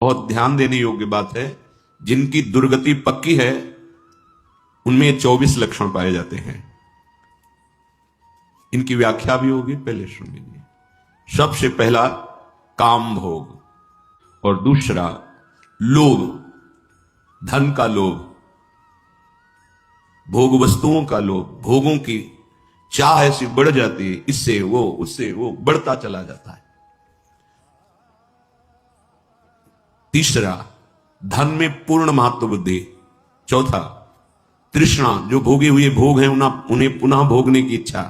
बहुत ध्यान देने योग्य बात है। जिनकी दुर्गति पक्की है उनमें 24 लक्षण पाए जाते हैं। इनकी व्याख्या भी होगी, पहले सुन लीजिए। सबसे पहला काम भोग, और दूसरा लोभ, धन का लोभ, भोग वस्तुओं का लोभ, भोगों की चाह ऐसी बढ़ जाती है, इससे वो उससे वो बढ़ता चला जाता है। तीसरा धन में पूर्ण महत्व बुद्धि। चौथा तृष्णा, जो भोगे हुए भोग हैं उन्हें पुनः भोगने की इच्छा।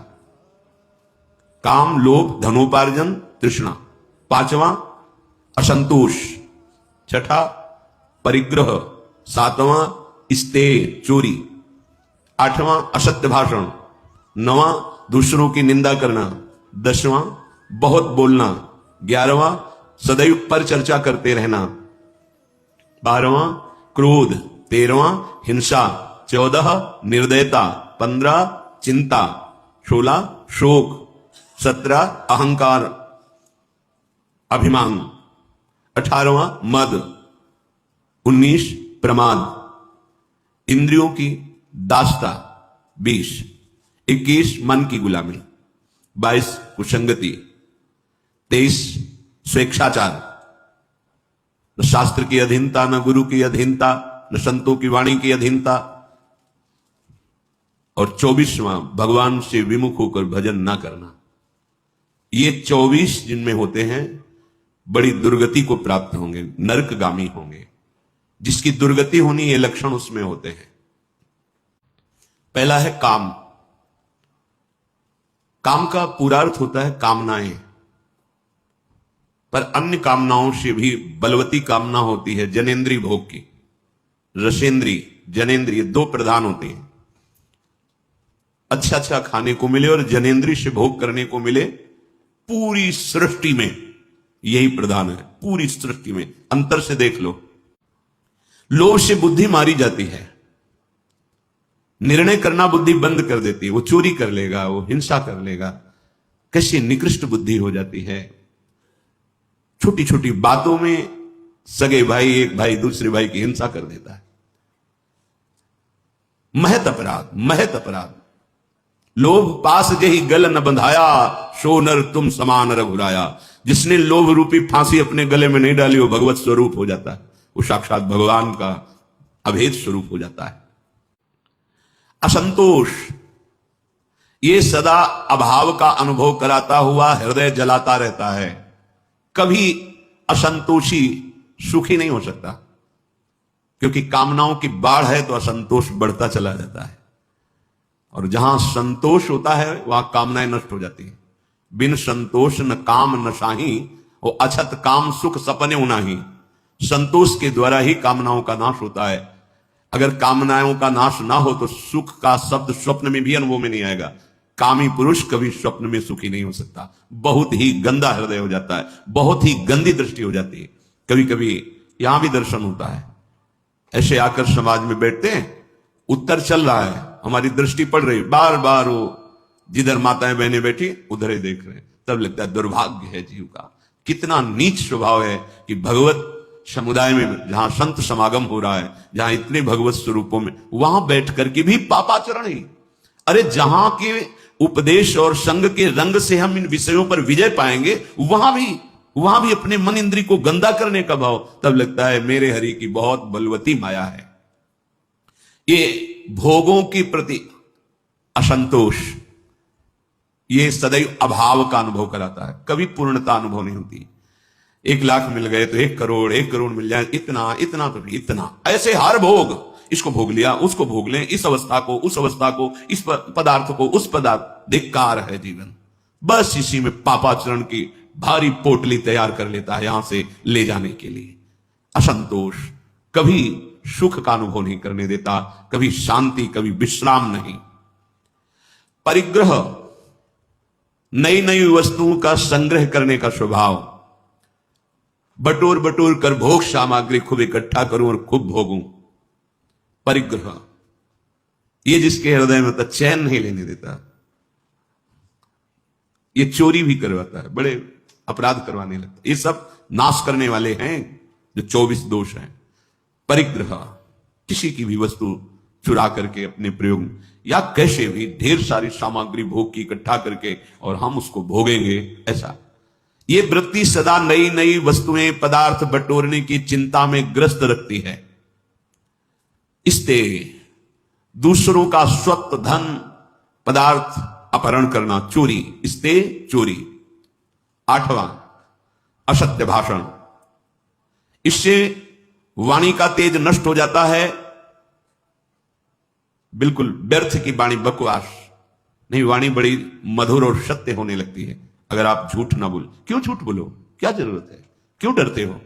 काम, लोभ, धनोपार्जन, तृष्णा। पांचवां असंतोष। छठा परिग्रह। सातवां स्तेय, चोरी। आठवां असत्य भाषण। नवां दूसरों की निंदा करना। 10वां बहुत बोलना। 11वां सदैव पर चर्चा करते रहना। 12वां क्रोध। 13वां हिंसा। 14 निर्दयता। 15 चिंता। 16 शोक। 17 अहंकार अभिमान। 18वां मद। 19 प्रमाद। इंद्रियों की दासता। 20 21 मन की गुलामी। 22 कुसंगति। 23 स्वेच्छाचार। न शास्त्र की अधीनता, न गुरु की अधीनता, न संतों की वाणी की अधीनता। और 24वां भगवान से विमुख होकर भजन ना करना। ये 24 जिनमें होते हैं बड़ी दुर्गति को प्राप्त होंगे, नरकगामी होंगे। जिसकी दुर्गति होनी, ये लक्षण उसमें होते हैं। पहला है काम। काम का पूरा अर्थ होता है कामनाएं, पर अन्य कामनाओं से भी बलवती कामना होती है जनेन्द्रीय भोग की। रसेंद्रीय, जनेन्द्रीय, दो प्रधान होते हैं। अच्छा अच्छा खाने को मिले और जनेन्द्रीय से भोग करने को मिले। पूरी सृष्टि में यही प्रधान है, पूरी सृष्टि में। अंतर से देख लो। लोभ से बुद्धि मारी जाती है, निर्णय करना बुद्धि बंद कर देती है। वो चोरी कर लेगा, वो हिंसा कर लेगा। कैसी निकृष्ट बुद्धि हो जाती है। छोटी छोटी बातों में सगे भाई, एक भाई दूसरे भाई की हिंसा कर देता है। महत अपराध, महत अपराध। लोभ पास जही गल न बंधाया, सो नर तुम समान रघुराया। जिसने लोभ रूपी फांसी अपने गले में नहीं डाली, वो भगवत स्वरूप हो जाता है। वो साक्षात भगवान का अभेद स्वरूप हो जाता है। असंतोष, ये सदा अभाव का अनुभव कराता हुआ हृदय जलाता रहता है। कभी असंतोषी सुखी नहीं हो सकता, क्योंकि कामनाओं की बाढ़ है तो असंतोष बढ़ता चला जाता है। और जहां संतोष होता है वहां कामनाएं नष्ट हो जाती है। बिन संतोष न काम न साही, वो अछत काम सुख सपने उनाही। संतोष के द्वारा ही कामनाओं का नाश होता है। अगर कामनाओं का नाश ना हो तो सुख का शब्द स्वप्न में भी अनुभव में नहीं आएगा। कामी पुरुष कभी स्वप्न में सुखी नहीं हो सकता। बहुत ही गंदा हृदय हो जाता है, बहुत ही गंदी दृष्टि हो जाती है। कभी कभी यहां भी दर्शन होता है। ऐसे आकर समाज में बैठते हैं, उत्तर चल रहा है, हमारी दृष्टि पड़ रही, बार बार वो जिधर माताएं बहनें बैठी उधर ही देख रहे हैं। तब लगता है दुर्भाग्य है जीव का। कितना नीच स्वभाव है कि भगवत समुदाय में जहां संत समागम हो रहा है, जहां इतने भगवत स्वरूपों में, वहां बैठ करके भी पापाचरण ही। अरे जहां के उपदेश और संग के रंग से हम इन विषयों पर विजय पाएंगे, वहां भी अपने मन इंद्री को गंदा करने का भाव। तब लगता है मेरे हरि की बहुत बलवती माया है। ये भोगों के प्रति असंतोष, ये सदैव अभाव का अनुभव कराता है। कभी पूर्णता अनुभव नहीं होती। 1 लाख मिल गए तो 1 करोड़, 1 करोड़ मिल जाए, इतना इतना तो भी इतना। ऐसे हर भोग, इसको भोग लिया, उसको भोग लें, इस अवस्था को, उस अवस्था को, इस पदार्थ को, उस पदार्थ। धिक्कार है जीवन। बस इसी में पापाचरण की भारी पोटली तैयार कर लेता है यहां से ले जाने के लिए। असंतोष कभी सुख का अनुभव नहीं करने देता, कभी शांति, कभी विश्राम नहीं। परिग्रह, नई नई वस्तुओं का संग्रह करने का स्वभाव। बटोर बटोर कर भोग सामग्री खूब इकट्ठा करूं और खूब भोगूं। परिग्रह, ये जिसके हृदय में चैन नहीं लेने देता। ये चोरी भी करवाता है, बड़े अपराध करवाने लगता है। ये सब नाश करने वाले हैं। जो 24 दोष हैं। परिग्रह, किसी की भी वस्तु चुरा करके अपने प्रयोग, या कैसे भी ढेर सारी सामग्री भोग की इकट्ठा करके और हम उसको भोगेंगे, ऐसा। ये वृत्ति सदा नई नई वस्तुएं पदार्थ बटोरने की चिंता में ग्रस्त रखती है। इससे दूसरों का स्वत्व धन पदार्थ अपहरण करना, चोरी, इससे चोरी। 8वां, असत्य भाषण। इससे वाणी का तेज नष्ट हो जाता है। बिल्कुल व्यर्थ की वाणी, बकवास नहीं, वाणी बड़ी मधुर और सत्य होने लगती है अगर आप झूठ ना बोल। क्यों झूठ बोलो, क्या जरूरत है, क्यों डरते हो?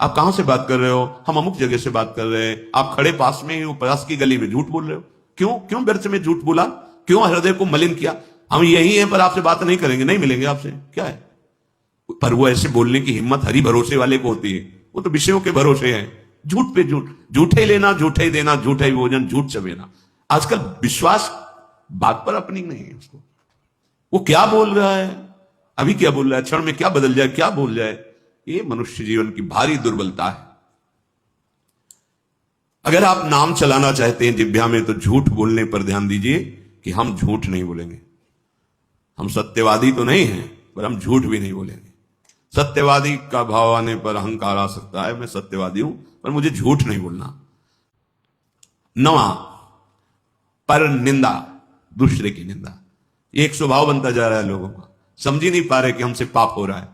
आप कहां से बात कर रहे हो? हम अमुक जगह से बात कर रहे हैं। आप खड़े पास में ही हो, पास की गली में झूठ बोल रहे हो। क्यों क्यों व्यर्थ में झूठ बोला? क्यों हृदय को मलिन किया? हम यही हैं पर आपसे बात नहीं करेंगे, नहीं मिलेंगे आपसे, क्या है? पर वो ऐसे बोलने की हिम्मत हरि भरोसे वाले को होती है। वो तो विषयों के भरोसे है, झूठ पे झूठ, झूठे लेना, झूठे देना, झूठे भोजन, झूठ चबेना। आजकल विश्वास बात पर अपनी नहीं है उसको। वो क्या बोल रहा है, अभी क्या बोल रहा है, क्षण में क्या बदल जाए, क्या बोल जाए, ये मनुष्य जीवन की भारी दुर्बलता है। अगर आप नाम चलाना चाहते हैं जिह्वा में, तो झूठ बोलने पर ध्यान दीजिए कि हम झूठ नहीं बोलेंगे। हम सत्यवादी तो नहीं हैं, पर हम झूठ भी नहीं बोलेंगे। सत्यवादी का भाव आने पर अहंकार आ सकता है, मैं सत्यवादी हूं पर मुझे झूठ नहीं बोलना। 9वां, पर निंदा, दूसरे की निंदा। एक स्वभाव बनता जा रहा है लोगों का, समझ ही नहीं पा रहे कि हमसे पाप हो रहा है।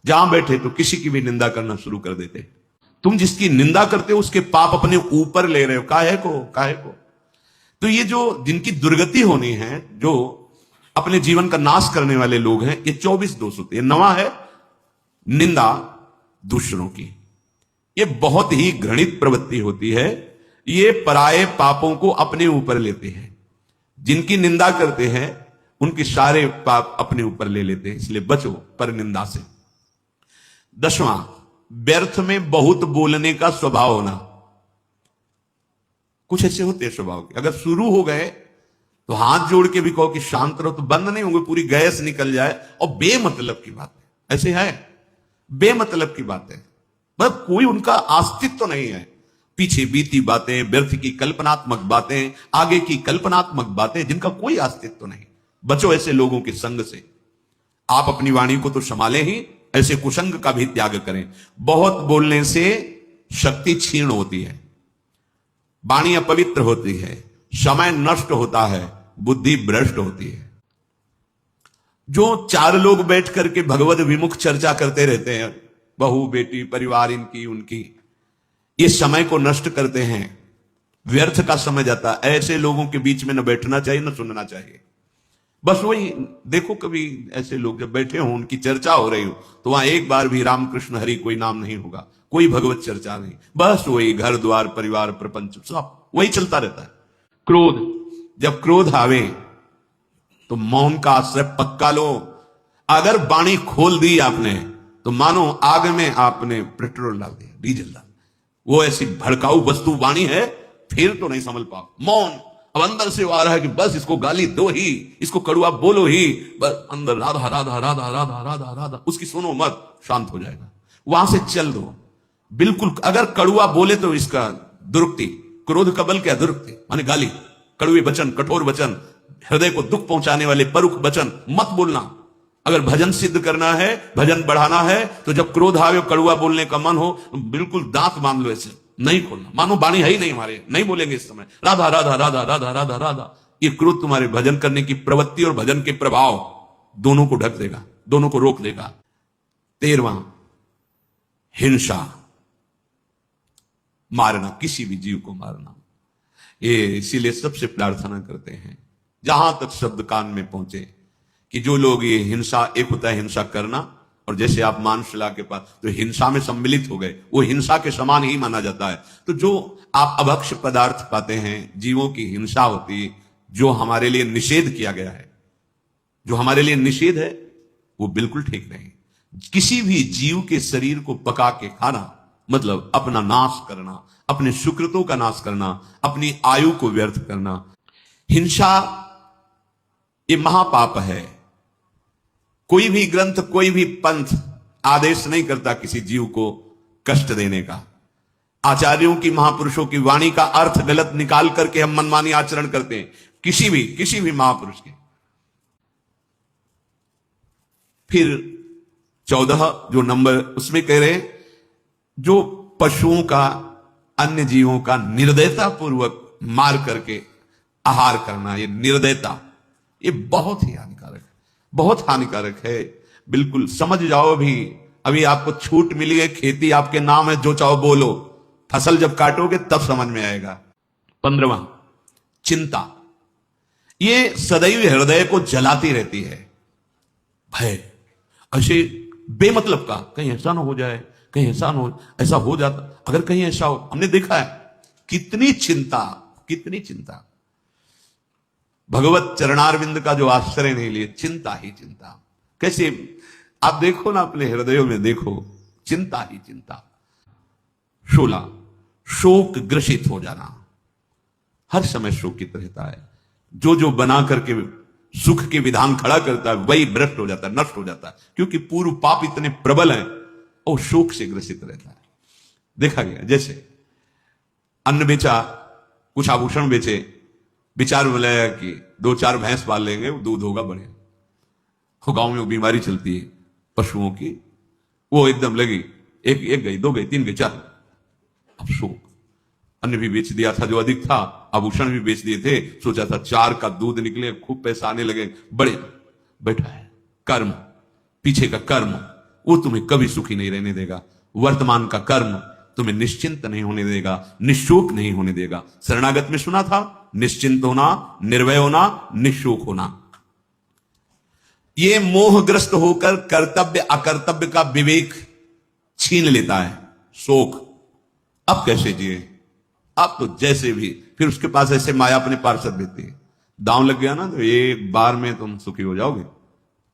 जहां बैठे तो किसी की भी निंदा करना शुरू कर देते। तुम जिसकी निंदा करते हो उसके पाप अपने ऊपर ले रहे हो, काहे को। तो ये जो जिनकी दुर्गति होनी है, जो अपने जीवन का नाश करने वाले लोग हैं, ये 24 दोष होते हैं। 9वां है निंदा दूसरों की। ये बहुत ही घृणित प्रवृत्ति होती है। ये पराये पापों को अपने ऊपर लेते हैं। जिनकी निंदा करते हैं उनके सारे पाप अपने ऊपर ले लेते हैं, इसलिए बचो पर निंदा से। 10वां, व्यर्थ में बहुत बोलने का स्वभाव होना। कुछ ऐसे होते हैं स्वभाव के, अगर शुरू हो गए तो हाथ जोड़ के भी कहो कि शांत रहो तो बंद नहीं होंगे, पूरी गैस निकल जाए। और बेमतलब की बात है, ऐसे है, बेमतलब की बात है, मतलब कोई उनका अस्तित्व तो नहीं है। पीछे बीती बातें, व्यर्थ की कल्पनात्मक बातें, आगे की कल्पनात्मक बातें, जिनका कोई अस्तित्व नहीं। बचो ऐसे लोगों के संग से। आप अपनी वाणी को तो संभालें ही, ऐसे कुसंग का भी त्याग करें। बहुत बोलने से शक्ति क्षीण होती है, वाणी अपवित्र होती है, समय नष्ट होता है, बुद्धि भ्रष्ट होती है। जो 4 लोग बैठ करके भगवत विमुख चर्चा करते रहते हैं, बहू बेटी परिवार इनकी उनकी, ये समय को नष्ट करते हैं, व्यर्थ का समय जाता है। ऐसे लोगों के बीच में न बैठना चाहिए न सुनना चाहिए। बस वही देखो, कभी ऐसे लोग जब बैठे हो, उनकी चर्चा हो रही हो, तो वहां एक बार भी रामकृष्ण हरि कोई नाम नहीं होगा, कोई भगवत चर्चा नहीं, बस वही घर द्वार परिवार प्रपंच सब वही चलता रहता है। क्रोध, जब क्रोध आवे तो मौन का आश्रय पक्का लो। अगर वाणी खोल दी आपने तो मानो आग में आपने पेट्रोल डाल दिया, डीजल डाल। वो ऐसी भड़काऊ वस्तु वाणी है, फिर तो नहीं संभल पाओ। मौन, अब अंदर से आ रहा है कि बस इसको गाली दो ही, इसको कड़वा बोलो ही, बस अंदर राधा राधा राधा राधा राधा राधा, उसकी सुनो मत, शांत हो जाएगा। वहां से चल दो बिल्कुल। अगर कड़वा बोले तो इसका दुरुक्ति, क्रोध का बल क्या, दुरुक्ति माने गाली, कड़वे वचन, कठोर वचन, हृदय को दुख पहुंचाने वाले परुख वचन मत बोलना। अगर भजन सिद्ध करना है, भजन बढ़ाना है, तो जब क्रोध आवे, कड़वा बोलने का मन हो, तो बिल्कुल दांत बांध लो, ऐसे नहीं खोलना, मानो वाणी है ही नहीं, हमारे नहीं बोलेंगे इस समय राधा राधा राधा राधा राधा राधा। ये क्रोध तुम्हारे भजन करने की प्रवृत्ति और भजन के प्रभाव दोनों को ढक देगा, दोनों को रोक देगा। 13वां, हिंसा, मारना, किसी भी जीव को मारना। ये इसीलिए सबसे प्रार्थना करते हैं, जहां तक शब्द कान में पहुंचे, कि जो लोग ये हिंसा, एक होता है हिंसा करना, और जैसे आप मानसला के पास तो हिंसा में सम्मिलित हो गए, वो हिंसा के समान ही माना जाता है। तो जो आप अभक्ष्य पदार्थ पाते हैं, जीवों की हिंसा होती है, जो हमारे लिए निषेध किया गया है, जो हमारे लिए निषेध है, वो बिल्कुल ठीक नहीं। किसी भी जीव के शरीर को पका के खाना मतलब अपना नाश करना, अपने सुकृतों का नाश करना, अपनी आयु को व्यर्थ करना। हिंसा ये महापाप है। कोई भी ग्रंथ, कोई भी पंथ आदेश नहीं करता किसी जीव को कष्ट देने का। आचार्यों की, महापुरुषों की वाणी का अर्थ गलत निकाल करके हम मनमानी आचरण करते हैं, किसी भी महापुरुष के। फिर 14 जो नंबर उसमें कह रहे हैं, जो पशुओं का, अन्य जीवों का निर्दयता पूर्वक मार करके आहार करना, ये निर्दयता, ये बहुत ही हानिकारक है, बहुत हानिकारक है। बिल्कुल समझ जाओ। अभी आपको छूट मिली है, खेती आपके नाम है, जो चाहो बोलो, फसल जब काटोगे तब समझ में आएगा। 15वां, चिंता। ये सदैव हृदय को जलाती रहती है। भय, ऐसे बेमतलब का, कहीं ऐसा ना हो जाए, कहीं ऐसा ना हो, ऐसा हो जाता, अगर कहीं ऐसा हो। हमने देखा है कितनी चिंता, कितनी चिंता। भगवत चरणारविंद का जो आश्रय नहीं लिए, चिंता ही चिंता। कैसे आप देखो ना, अपने हृदयों में देखो, चिंता ही चिंता। 16, शोक ग्रसित हो जाना, हर समय शोकित रहता है। जो बना करके सुख के विधान खड़ा करता है वही भ्रष्ट हो जाता है, नष्ट हो जाता है, क्योंकि पूर्व पाप इतने प्रबल हैं और शोक से ग्रसित रहता है। देखा गया, जैसे अन्न बेचा, कुछ आभूषण बेचे, विचार बनाया कि 2-4 भैंस पाल लेंगे, दूध होगा बढ़िया। गांव में वो बीमारी चलती है पशुओं की, वो एकदम लगी, एक गई, 2 गई, 3 गई, 4। अब शोक। अन्न भी बेच दिया था जो अधिक था, आभूषण भी बेच दिए थे, सोचा था 4 का दूध निकले, खूब पैसा आने लगे, बड़े बैठा है। कर्म, पीछे का कर्म, वो तुम्हें कभी सुखी नहीं रहने देगा। वर्तमान का कर्म तुम्हें निश्चिंत नहीं होने देगा, निशोक नहीं होने देगा। शरणागत में सुना था, निश्चिंत होना, निर्भय होना, निशोक होना। ये मोहग्रस्त होकर कर्तव्य अकर्तव्य का विवेक छीन लेता है, शोक। अब कैसे जिए, अब तो जैसे भी। फिर उसके पास ऐसे माया अपने पार्षद देती है। दांव लग गया ना तो एक बार में तुम सुखी हो जाओगे।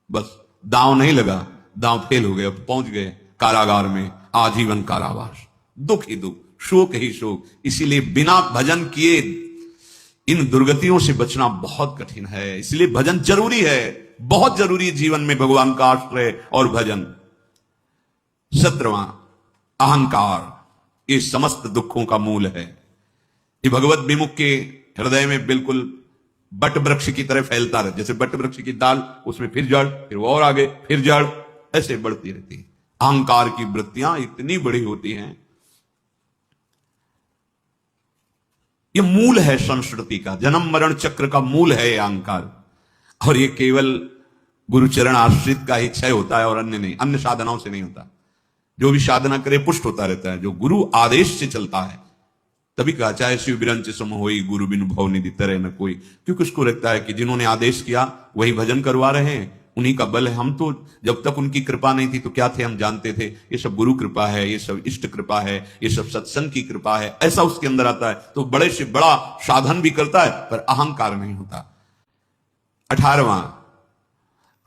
बस दांव नहीं लगा, दांव फेल हो गए, पहुंच गए कारागार में, आजीवन कारावास, दुख ही दुख, शोक ही शोक। इसीलिए बिना भजन किए इन दुर्गतियों से बचना बहुत कठिन है। इसलिए भजन जरूरी है, बहुत जरूरी है जीवन में, भगवान का आश्रय और भजन। 17वां, अहंकार। ये समस्त दुखों का मूल है। ये भगवत विमुख के हृदय में बिल्कुल बट वृक्ष की तरह फैलता रहे, जैसे बट वृक्ष की दाल, उसमें फिर जड़, फिर वो और आगे, फिर जड़, ऐसे बढ़ती रहती है। अहंकार की वृत्तियां इतनी बड़ी होती हैं। ये मूल है संस्कृति का, जन्म मरण चक्र का मूल है ये अहंकार। और ये केवल गुरुचरण आश्रित का ही क्षय होता है और अन्य नहीं, अन्य साधनाओं से नहीं होता। जो भी साधना करे पुष्ट होता रहता है, जो गुरु आदेश से चलता है। तभी कहा, चाहे शिव बिरंच सम होई, गुरु बिनु भव निधि तरह न कोई। क्योंकि उसको लगता है कि जिन्होंने आदेश किया वही भजन करवा रहे हैं, उन्हीं का बल है। हम तो जब तक उनकी कृपा नहीं थी तो क्या थे, हम जानते थे ये सब गुरु कृपा है, ये सब इष्ट कृपा है, ये सब सत्संग की कृपा है, ऐसा उसके अंदर आता है। तो बड़े से बड़ा साधन भी करता है पर अहंकार नहीं होता। 18वां,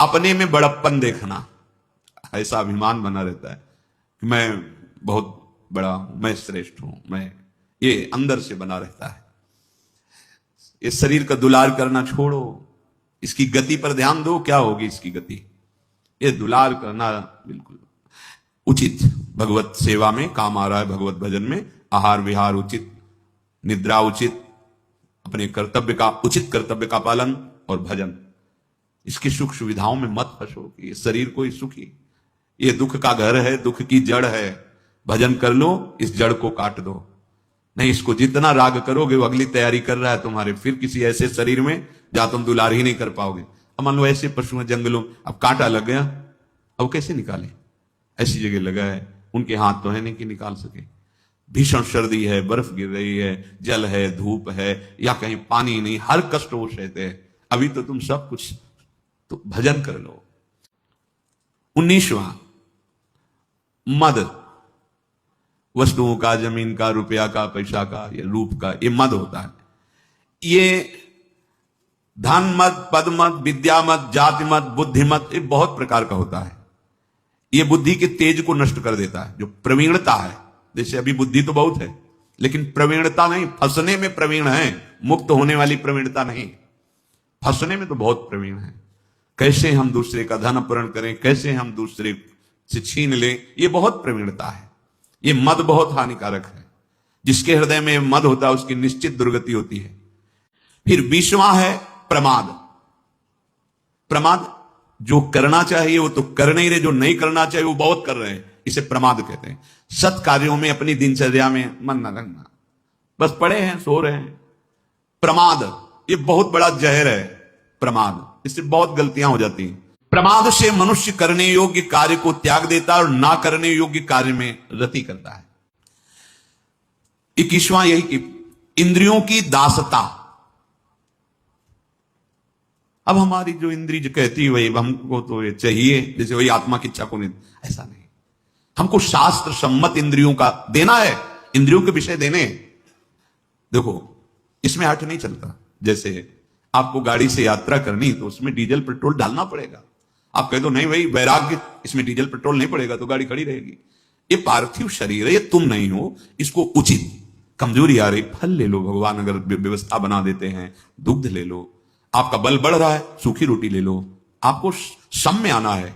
अपने में बड़प्पन देखना। ऐसा अभिमान बना रहता है कि मैं बहुत बड़ा हूं, मैं श्रेष्ठ हूं, मैं, ये अंदर से बना रहता है। इस शरीर का दुलार करना छोड़ो, इसकी गति पर ध्यान दो, क्या होगी इसकी गति। ये दुलार करना बिल्कुल उचित, भगवत सेवा में काम आ रहा है, भगवत भजन में आहार विहार उचित, निद्रा उचित, अपने कर्तव्य का, उचित कर्तव्य का पालन और भजन। इसकी सुख सुविधाओं में मत फंसो, ये शरीर कोई सुखी, ये दुख का घर है, दुख की जड़ है। भजन कर लो, इस जड़ को काट दो। नहीं, इसको जितना राग करोगे वो अगली तैयारी कर रहा है तुम्हारे, फिर किसी ऐसे शरीर में जहां तुम दुलार ही नहीं कर पाओगे। अब मान लो ऐसे पशु हैं जंगलों, अब कांटा लग गया, अब कैसे निकाले, ऐसी जगह लगा है, उनके हाथ तो है नहीं कि निकाल सके। भीषण सर्दी है, बर्फ गिर रही है, जल है, धूप है, या कहीं पानी नहीं, हर कष्ट वो सहते हैं। अभी तो तुम सब कुछ, तो भजन कर लो। 19वां, मद। वस्तुओं का, जमीन का, रुपया का, पैसा का, ये रूप का, ये मद होता है। ये धन मत, पद मत, विद्या मत, जाति मत, बुद्धि मत, ये बहुत प्रकार का होता है। ये बुद्धि के तेज को नष्ट कर देता है। जो प्रवीणता है, जैसे अभी बुद्धि तो बहुत है लेकिन प्रवीणता नहीं, फंसने में प्रवीण है, मुक्त होने वाली प्रवीणता नहीं। फंसने में तो बहुत प्रवीण है। कैसे हम दूसरे का धन अपहरण करें, कैसे हम दूसरे से छीन लें, ये बहुत प्रवीणता है। ये मद बहुत हानिकारक है। जिसके हृदय में मद होता है उसकी निश्चित दुर्गति होती है। फिर 20वां है प्रमाद। प्रमाद, जो करना चाहिए वो तो कर नहीं रहे, जो नहीं करना चाहिए वो बहुत कर रहे हैं, इसे प्रमाद कहते हैं। सत कार्यों में अपनी दिनचर्या में मन न लगना, बस पड़े हैं सो रहे हैं। प्रमाद ये बहुत बड़ा जहर है। प्रमाद, इससे बहुत गलतियां हो जाती हैं। प्रमाद से मनुष्य करने योग्य कार्य को त्याग देता है और ना करने योग्य कार्य में रति करता है। 21वां यही कि इंद्रियों की दासता। अब हमारी जो इंद्री जो कहती है वही हमको तो ये चाहिए, जैसे वही आत्मा की इच्छा को नहीं, ऐसा नहीं। हमको शास्त्र सम्मत इंद्रियों का देना है, इंद्रियों के विषय देने। देखो इसमें हट नहीं चलता। जैसे आपको गाड़ी से यात्रा करनी तो उसमें डीजल पेट्रोल डालना पड़ेगा। आप कह दो नहीं भाई वैराग्य, इसमें डीजल पेट्रोल नहीं पड़ेगा तो गाड़ी खड़ी रहेगी। ये पार्थिव शरीर है, ये तुम नहीं हो। इसको उचित, कमजोरी आ रही, फल ले लो, भगवान अगर व्यवस्था बना देते हैं, दुग्ध ले लो। आपका बल बढ़ रहा है, सूखी रोटी ले लो। आपको सम में आना है,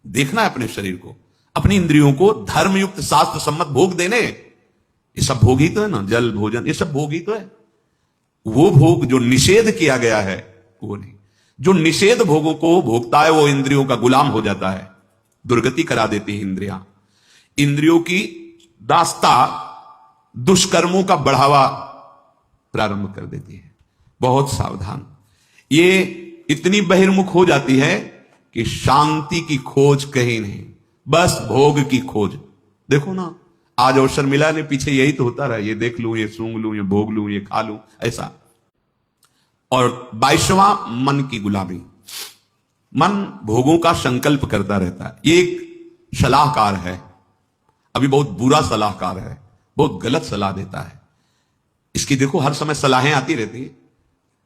देखना है अपने शरीर को, अपनी इंद्रियों को धर्मयुक्त शास्त्र सम्मत भोग देने। ये सब भोग ही तो है ना, जल भोजन ये सब भोग ही तो है। वो भोग जो निषेध किया गया है वो नहीं। जो निषेध भोगों को भोगता है वो इंद्रियों का गुलाम हो जाता है, दुर्गति करा देती है इंद्रियां। इंद्रियों की दास्ता दुष्कर्मों का बढ़ावा प्रारंभ कर देती है। बहुत सावधान। ये इतनी बहिर्मुख हो जाती है कि शांति की खोज कहीं नहीं, बस भोग की खोज। देखो ना, आज अवसर मिला ने, पीछे यही तो होता रहा, ये देख लूं, ये सूंघ लूं, ये भोग लूं, ये खा लूं, ऐसा। और 22वां मन की गुलामी। मन भोगों का संकल्प करता रहता है। ये एक सलाहकार है, अभी बहुत बुरा सलाहकार है, बहुत गलत सलाह देता है। इसकी देखो हर समय सलाहें आती रहती है,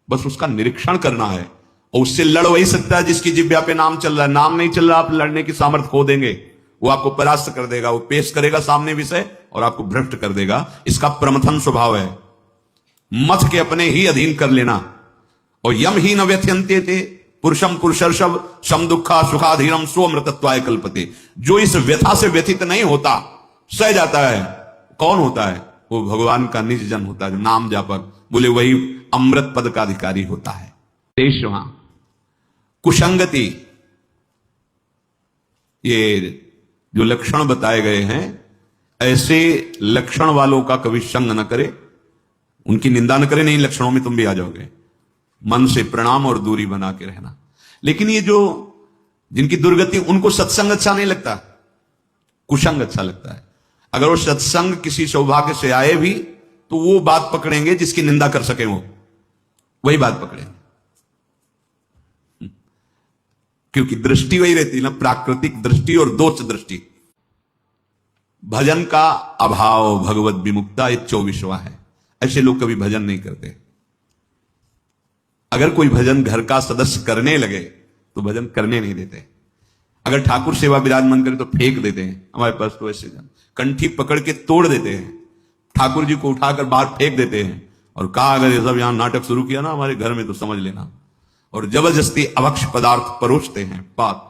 बस उसका निरीक्षण करना है। और उससे लड़ वही सकता है जिसकी जिब्या पे नाम चल रहा है। नाम नहीं चल रहा, आप लड़ने की सामर्थ्य खो देंगे। वो आपको परास्त कर देगा, वो पेश करेगा सामने विषय और आपको भ्रष्ट कर देगा। इसका प्रमथन स्वभाव है, मथ के अपने ही अधीन कर लेना। और यम ही न व्यथयन्ते थे पुरुषम पुरुषर्षभ सम दुखा सुखाधीनम स्वमृतत्वाय कल्पते। जो इस व्यथा से व्यथित नहीं होता, सह जाता है, कौन होता है? वो भगवान का निज जन होता है, जो नाम जापक, बोले वही अमृत पद का अधिकारी होता है। 23वां कुसंगति। ये जो लक्षण बताए गए हैं, ऐसे लक्षण वालों का कभी संग न करे, उनकी निंदा न करे, नहीं लक्षणों में तुम भी आ जाओगे। मन से प्रणाम और दूरी बना के रहना। लेकिन ये जो जिनकी दुर्गति, उनको सत्संग अच्छा नहीं लगता, कुसंग अच्छा लगता है। अगर वो सत्संग किसी सौभाग्य से आए भी तो वो बात पकड़ेंगे जिसकी निंदा कर सके, वो वही बात पकड़ेंगे, क्योंकि दृष्टि वही रहती ना, प्राकृतिक दृष्टि और दोष दृष्टि। भजन का अभाव, भगवत विमुक्ता, ये 24वां है। ऐसे लोग कभी भजन नहीं करते। अगर कोई भजन घर का सदस्य करने लगे तो भजन करने नहीं देते। अगर ठाकुर सेवा विराजमान करे तो फेंक देते हैं। हमारे पास तो ऐसे जन कंठी पकड़ के तोड़ देते हैं, ठाकुर जी को उठाकर बाहर फेंक देते हैं और कहा अगर ये सब यहां नाटक शुरू किया ना हमारे घर में तो समझ लेना। और जबरदस्ती अभक्ष पदार्थ परोसते हैं। बात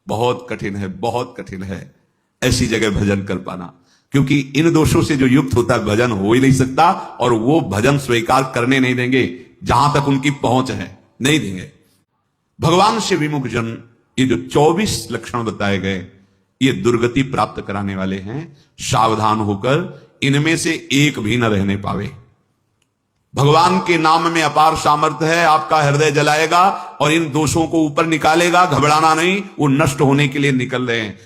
बहुत कठिन है, बहुत कठिन है ऐसी जगह भजन कर पाना, क्योंकि इन दोषों से जो युक्त होता है भजन हो ही नहीं सकता। और वो भजन स्वीकार करने नहीं देंगे, जहां तक उनकी पहुंच है नहीं देंगे। भगवान से विमुख जन, ये जो 24 लक्षण बताए गए, ये दुर्गति प्राप्त कराने वाले हैं। सावधान होकर इनमें से एक भी न रहने पावे। भगवान के नाम में अपार सामर्थ्य है, आपका हृदय जलाएगा और इन दोषों को ऊपर निकालेगा। घबराना नहीं, वो नष्ट होने के लिए निकल रहे हैं।